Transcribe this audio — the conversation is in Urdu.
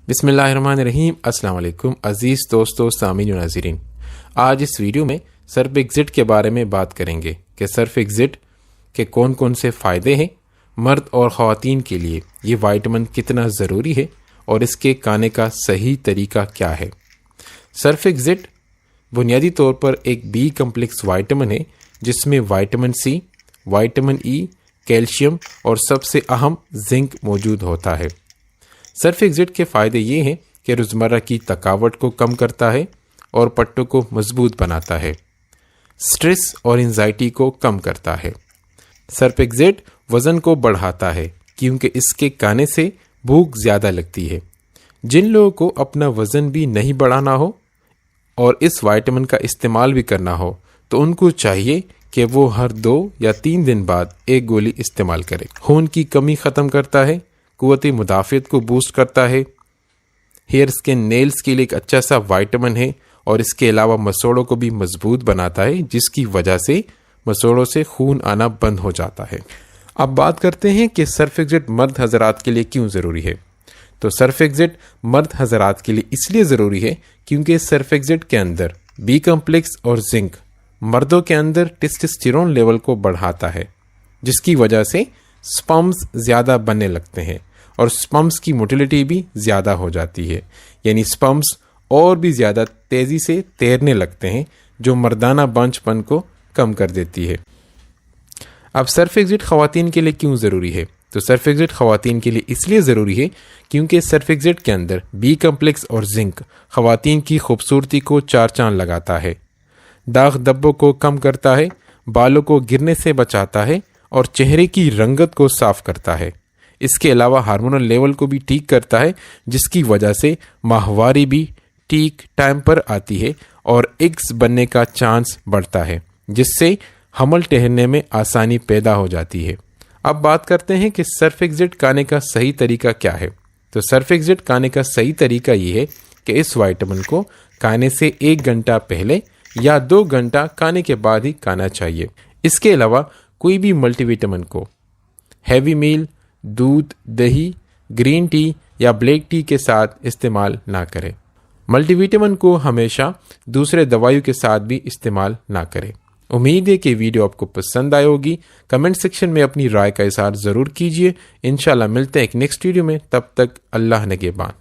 بسم اللہ الرحمن الرحیم۔ السلام علیکم عزیز دوستو، سامعین و ناظرین، آج اس ویڈیو میں سرف ایگزٹ کے بارے میں بات کریں گے کہ سرف ایگزٹ کے کون کون سے فائدے ہیں، مرد اور خواتین کے لیے یہ وائٹامن کتنا ضروری ہے اور اس کے کھانے کا صحیح طریقہ کیا ہے۔ سرف ایگزٹ بنیادی طور پر ایک بی کمپلیکس وائٹامن ہے جس میں وائٹامن سی، وائٹامن ای، کیلشیم اور سب سے اہم زنک موجود ہوتا ہے۔ سرف ایگزٹ کے فائدے یہ ہیں کہ روزمرہ کی تھکاوٹ کو کم کرتا ہے اور پٹوں کو مضبوط بناتا ہے، سٹریس اور انزائٹی کو کم کرتا ہے۔ سرف ایگزٹ وزن کو بڑھاتا ہے کیونکہ اس کے کھانے سے بھوک زیادہ لگتی ہے۔ جن لوگوں کو اپنا وزن بھی نہیں بڑھانا ہو اور اس وائٹامن کا استعمال بھی کرنا ہو تو ان کو چاہیے کہ وہ ہر 2 یا 3 دن بعد ایک گولی استعمال کرے۔ خون کی کمی ختم کرتا ہے، قوت مدافعت کو بوسٹ کرتا ہے، ہیئر سکن نیلز کے لیے ایک اچھا سا وائٹامن ہے اور اس کے علاوہ مسوڑوں کو بھی مضبوط بناتا ہے جس کی وجہ سے مسوڑوں سے خون آنا بند ہو جاتا ہے۔ اب بات کرتے ہیں کہ سرف ایگزٹ مرد حضرات کے لیے کیوں ضروری ہے۔ تو سرف ایگزٹ مرد حضرات کے لیے اس لیے ضروری ہے کیونکہ سرف ایگزٹ کے اندر بی کمپلیکس اور زنک مردوں کے اندر ٹیسٹوسٹیرون لیول کو بڑھاتا ہے جس کی وجہ سے سپرمز زیادہ بننے لگتے ہیں اور سپرمز کی موٹیلٹی بھی زیادہ ہو جاتی ہے، یعنی سپرمز اور بھی زیادہ تیزی سے تیرنے لگتے ہیں جو مردانہ بانجھ پن کو کم کر دیتی ہے۔ اب سرف ایگزٹ خواتین کے لیے کیوں ضروری ہے؟ تو سرف ایگزٹ خواتین کے لیے اس لیے ضروری ہے کیونکہ سرف ایگزٹ کے اندر بی کمپلیکس اور زنک خواتین کی خوبصورتی کو 4 چاند لگاتا ہے، داغ دھبوں کو کم کرتا ہے، بالوں کو گرنے سے بچاتا ہے اور چہرے کی رنگت کو صاف کرتا ہے۔ اس کے علاوہ ہارمونل لیول کو بھی ٹھیک کرتا ہے جس کی وجہ سے ماہواری بھی ٹھیک ٹائم پر آتی ہے اور ایگز بننے کا چانس بڑھتا ہے جس سے حمل ٹھہرنے میں آسانی پیدا ہو جاتی ہے۔ اب بات کرتے ہیں کہ سرف ایگزٹ کھانے کا صحیح طریقہ کیا ہے۔ تو سرف ایگزٹ کھانے کا صحیح طریقہ یہ ہے کہ اس وائٹامن کو کھانے سے 1 گھنٹہ پہلے یا 2 گھنٹہ کھانے کے بعد ہی کھانا چاہیے۔ اس کے علاوہ کوئی بھی ملٹی وٹامن کو ہیوی میل، دودھ، دہی، گرین ٹی یا بلیک ٹی کے ساتھ استعمال نہ کریں۔ ملٹی وٹامن کو ہمیشہ دوسرے دوائیوں کے ساتھ بھی استعمال نہ کریں۔ امید ہے کہ ویڈیو آپ کو پسند آئی ہوگی۔ کمنٹ سیکشن میں اپنی رائے کا اظہار ضرور کیجیے۔ انشاءاللہ ملتے ہیں ایک نیکسٹ ویڈیو میں، تب تک اللہ نگہبان۔